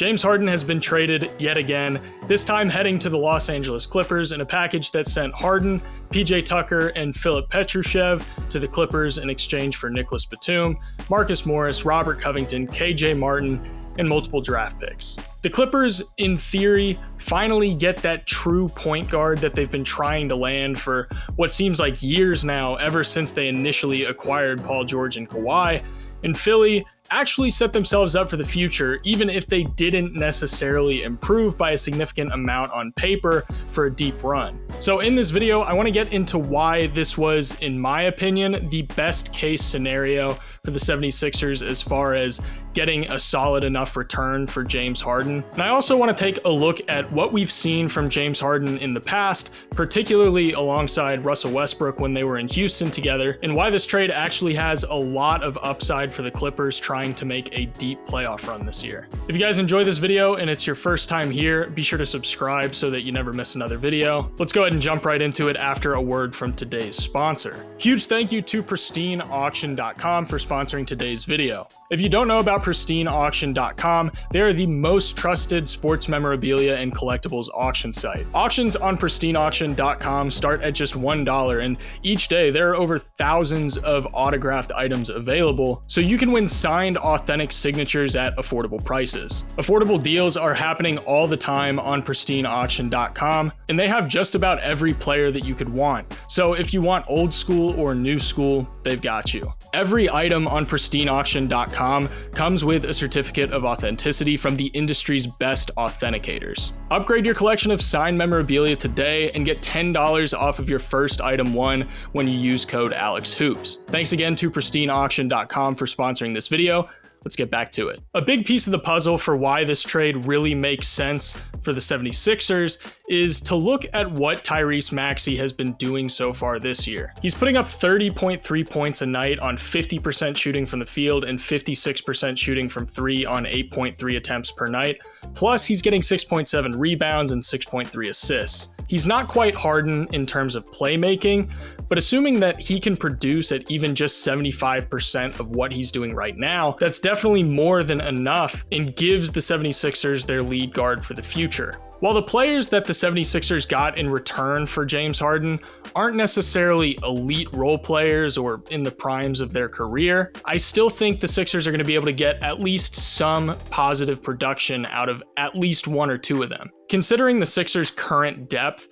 James Harden has been traded yet again, this time heading to the Los Angeles Clippers in a package that sent Harden, PJ Tucker, and Filip Petrusev to the Clippers in exchange for Nicholas Batum, Marcus Morris, Robert Covington, KJ Martin, and multiple draft picks. The Clippers, in theory, finally get that true point guard that they've been trying to land for what seems like years now, ever since they initially acquired Paul George and Kawhi. And Philly actually set themselves up for the future, even if they didn't necessarily improve by a significant amount on paper for a deep run. So in this video, I want to get into why this was, in my opinion, the best case scenario for the 76ers as far as getting a solid enough return for James Harden. And I also want to take a look at what we've seen from James Harden in the past, particularly alongside Russell Westbrook when they were in Houston together, and why this trade actually has a lot of upside for the Clippers trying to make a deep playoff run this year. If you guys enjoy this video and it's your first time here, be sure to subscribe so that you never miss another video. Let's go ahead and jump right into it after a word from today's sponsor. Huge thank you to PristineAuction.com for sponsoring today's video. If you don't know about PristineAuction.com, they are the most trusted sports memorabilia and collectibles auction site. Auctions on PristineAuction.com start at just $1, and each day there are over thousands of autographed items available, so you can win signed authentic signatures at affordable prices. Affordable deals are happening all the time on PristineAuction.com, and they have just about every player that you could want. So if you want old school or new school, they've got you. Every item on PristineAuction.com comes with a certificate of authenticity from the industry's best authenticators. Upgrade your collection of signed memorabilia today and get $10 off of your first item won when you use code AlexHoops. Thanks again to PristineAuction.com for sponsoring this video. Let's get back to it. A big piece of the puzzle for why this trade really makes sense for the 76ers is to look at what Tyrese Maxey has been doing so far this year. He's putting up 30.3 points a night on 50% shooting from the field and 56% shooting from three on 8.3 attempts per night. Plus, he's getting 6.7 rebounds and 6.3 assists. He's not quite Harden in terms of playmaking, but assuming that he can produce at even just 75% of what he's doing right now, that's definitely more than enough and gives the 76ers their lead guard for the future. While the players that the 76ers got in return for James Harden aren't necessarily elite role players or in the primes of their career, I still think the Sixers are going to be able to get at least some positive production out of at least one or two of them. Considering the Sixers' current depth,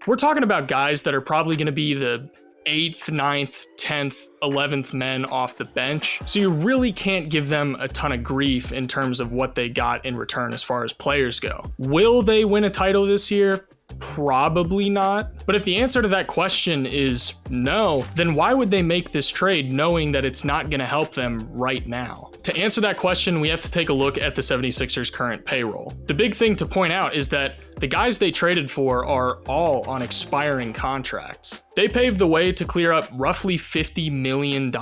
we're talking about guys that are probably going to be the 8th, 9th, 10th, 11th men off the bench. So you really can't give them a ton of grief in terms of what they got in return as far as players go. Will they win a title this year? Probably not. But if the answer to that question is no, then why would they make this trade knowing that it's not going to help them right now? To answer that question, we have to take a look at the 76ers' current payroll. The big thing to point out is that the guys they traded for are all on expiring contracts. They paved the way to clear up roughly $50 million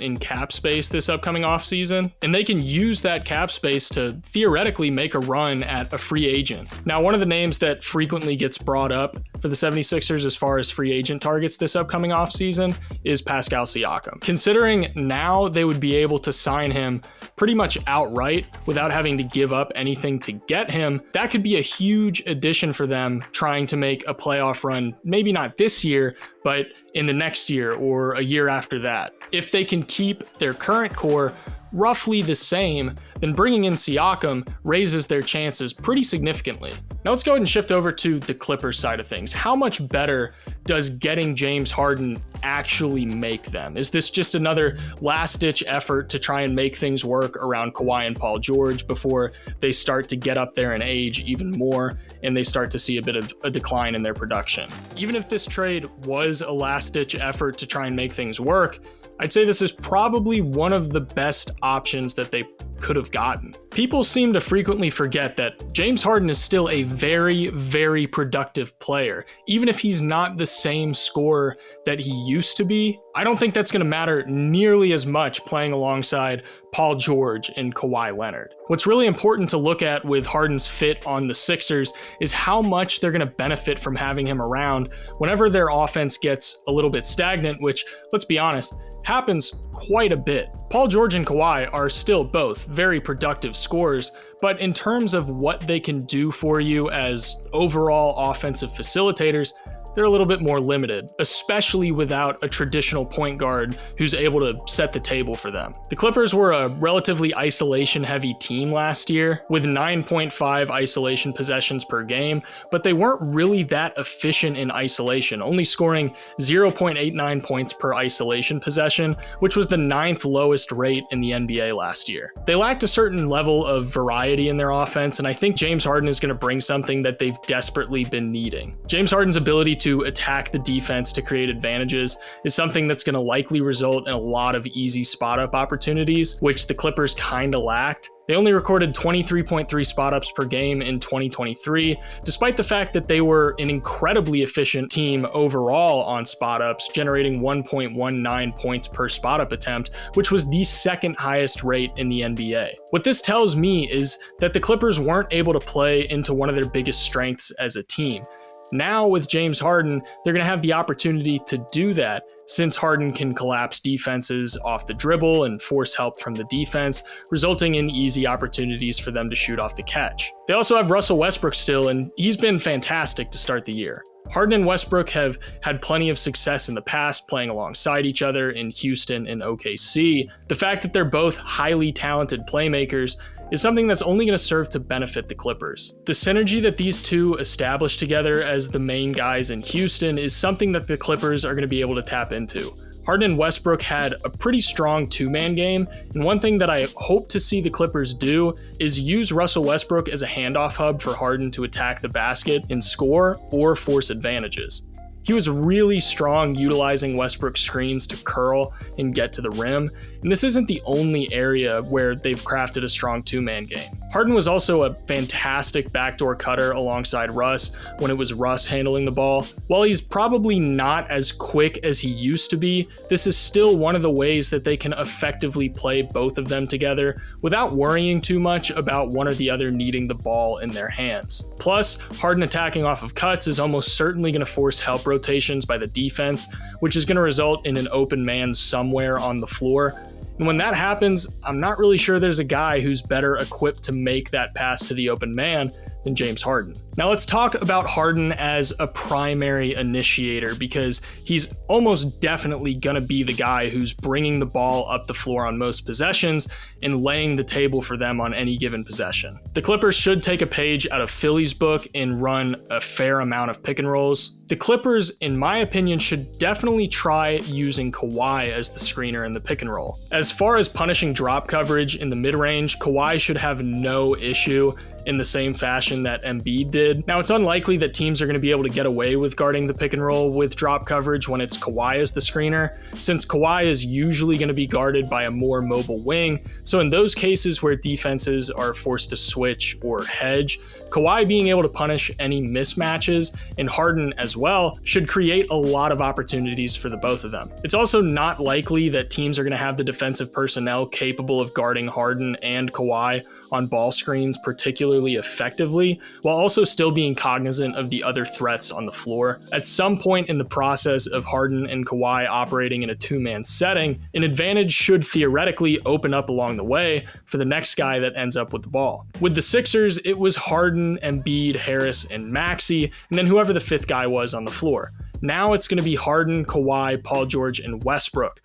in cap space this upcoming offseason, and they can use that cap space to theoretically make a run at a free agent. Now, one of the names that frequently gets brought up for the 76ers as far as free agent targets this upcoming offseason is Pascal Siakam. Considering now they would be able to sign him pretty much outright without having to give up anything to get him, that could be a huge addition for them trying to make a playoff run, maybe not this year, but in the next year or a year after that. If they can keep their current core roughly the same, then bringing in Siakam raises their chances pretty significantly. Now let's go ahead and shift over to the Clippers side of things. How much better does getting James Harden actually make them? Is this just another last-ditch effort to try and make things work around Kawhi and Paul George before they start to get up there in age even more and they start to see a bit of a decline in their production? Even if this trade was a last-ditch effort to try and make things work, I'd say this is probably one of the best options that they could have gotten. People seem to frequently forget that James Harden is still a very, very productive player. Even if he's not the same scorer that he used to be, I don't think that's going to matter nearly as much playing alongside Paul George and Kawhi Leonard. What's really important to look at with Harden's fit on the Sixers is how much they're going to benefit from having him around whenever their offense gets a little bit stagnant, which, let's be honest, happens quite a bit. Paul George and Kawhi are still both very productive scorers, but in terms of what they can do for you as overall offensive facilitators, they're a little bit more limited, especially without a traditional point guard who's able to set the table for them. The Clippers were a relatively isolation-heavy team last year, with 9.5 isolation possessions per game, but they weren't really that efficient in isolation, only scoring 0.89 points per isolation possession, which was the 9th lowest rate in the NBA last year. They lacked a certain level of variety in their offense, and I think James Harden is going to bring something that they've desperately been needing. James Harden's ability to attack the defense to create advantages is something that's going to likely result in a lot of easy spot-up opportunities, which the Clippers kind of lacked. They only recorded 23.3 spot-ups per game in 2023, despite the fact that they were an incredibly efficient team overall on spot-ups, generating 1.19 points per spot-up attempt, which was the second highest rate in the NBA. What this tells me is that the Clippers weren't able to play into one of their biggest strengths as a team. Now with James Harden, they're going to have the opportunity to do that, since Harden can collapse defenses off the dribble and force help from the defense, resulting in easy opportunities for them to shoot off the catch. They also have Russell Westbrook still, and he's been fantastic to start the year. Harden and Westbrook have had plenty of success in the past playing alongside each other in Houston and OKC. The fact that they're both highly talented playmakers is something that's only going to serve to benefit the Clippers. The synergy that these two established together as the main guys in Houston is something that the Clippers are going to be able to tap into. Harden and Westbrook had a pretty strong two-man game, and one thing that I hope to see the Clippers do is use Russell Westbrook as a handoff hub for Harden to attack the basket and score or force advantages. He was really strong utilizing Westbrook's screens to curl and get to the rim, and this isn't the only area where they've crafted a strong two-man game. Harden was also a fantastic backdoor cutter alongside Russ when it was Russ handling the ball. While he's probably not as quick as he used to be, this is still one of the ways that they can effectively play both of them together without worrying too much about one or the other needing the ball in their hands. Plus, Harden attacking off of cuts is almost certainly going to force help rotations by the defense, which is going to result in an open man somewhere on the floor. And when that happens, I'm not really sure there's a guy who's better equipped to make that pass to the open man than James Harden. Now let's talk about Harden as a primary initiator, because he's almost definitely going to be the guy who's bringing the ball up the floor on most possessions and laying the table for them on any given possession. The Clippers should take a page out of Philly's book and run a fair amount of pick and rolls. The Clippers, in my opinion, should definitely try using Kawhi as the screener in the pick and roll. As far as punishing drop coverage in the mid-range, Kawhi should have no issue in the same fashion that Embiid did. Now, it's unlikely that teams are going to be able to get away with guarding the pick and roll with drop coverage when it's Kawhi as the screener, since Kawhi is usually going to be guarded by a more mobile wing. So in those cases where defenses are forced to switch or hedge, Kawhi being able to punish any mismatches, and Harden as well, should create a lot of opportunities for the both of them. It's also not likely that teams are going to have the defensive personnel capable of guarding Harden and Kawhi on ball screens particularly effectively, while also still being cognizant of the other threats on the floor. At some point in the process of Harden and Kawhi operating in a two-man setting, an advantage should theoretically open up along the way for the next guy that ends up with the ball. With the Sixers, it was Harden, Embiid, Harris, and Maxey, and then whoever the fifth guy was on the floor. Now it's going to be Harden, Kawhi, Paul George, and Westbrook.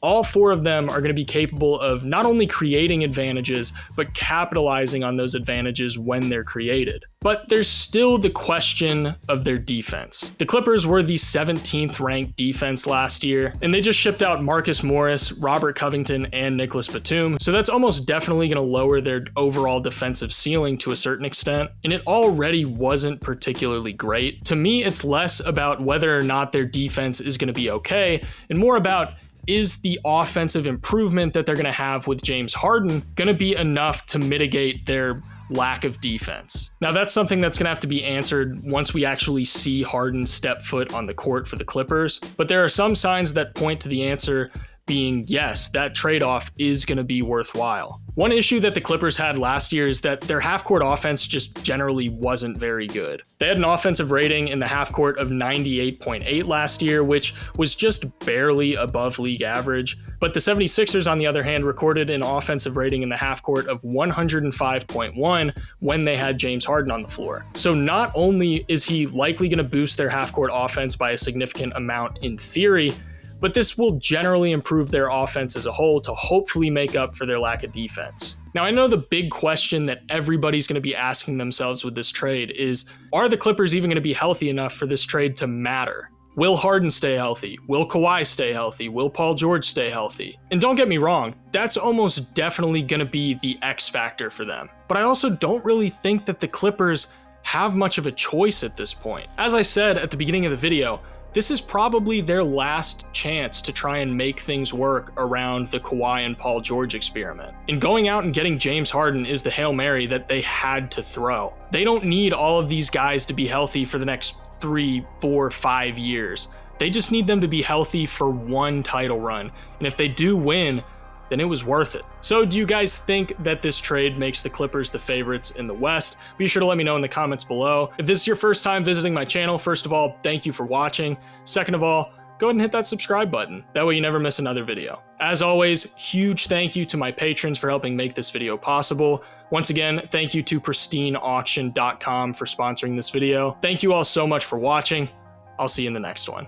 All four of them are going to be capable of not only creating advantages, but capitalizing on those advantages when they're created. But there's still the question of their defense. The Clippers were the 17th ranked defense last year, and they just shipped out Marcus Morris, Robert Covington, and Nicholas Batum, so that's almost definitely going to lower their overall defensive ceiling to a certain extent, and it already wasn't particularly great. To me, it's less about whether or not their defense is going to be okay, and more about, is the offensive improvement that they're going to have with James Harden going to be enough to mitigate their lack of defense. Now that's something that's going to have to be answered once we actually see Harden step foot on the court for the Clippers, but there are some signs that point to the answer being yes, that trade-off is going to be worthwhile. One issue that the Clippers had last year is that their half-court offense just generally wasn't very good. They had an offensive rating in the half-court of 98.8 last year, which was just barely above league average. But the 76ers, on the other hand, recorded an offensive rating in the half-court of 105.1 when they had James Harden on the floor. So not only is he likely going to boost their half-court offense by a significant amount in theory, but this will generally improve their offense as a whole to hopefully make up for their lack of defense. Now, I know the big question that everybody's going to be asking themselves with this trade is, are the Clippers even going to be healthy enough for this trade to matter? Will Harden stay healthy? Will Kawhi stay healthy? Will Paul George stay healthy? And don't get me wrong, that's almost definitely going to be the X factor for them. But I also don't really think that the Clippers have much of a choice at this point. As I said at the beginning of the video, this is probably their last chance to try and make things work around the Kawhi and Paul George experiment. And going out and getting James Harden is the Hail Mary that they had to throw. They don't need all of these guys to be healthy for the next 3, 4, 5 years. They just need them to be healthy for one title run. And if they do win, then it was worth it. So do you guys think that this trade makes the Clippers the favorites in the West? Be sure to let me know in the comments below. If this is your first time visiting my channel, first of all, thank you for watching. Second of all, go ahead and hit that subscribe button. That way you never miss another video. As always, huge thank you to my patrons for helping make this video possible. Once again, thank you to pristineauction.com for sponsoring this video. Thank you all so much for watching. I'll see you in the next one.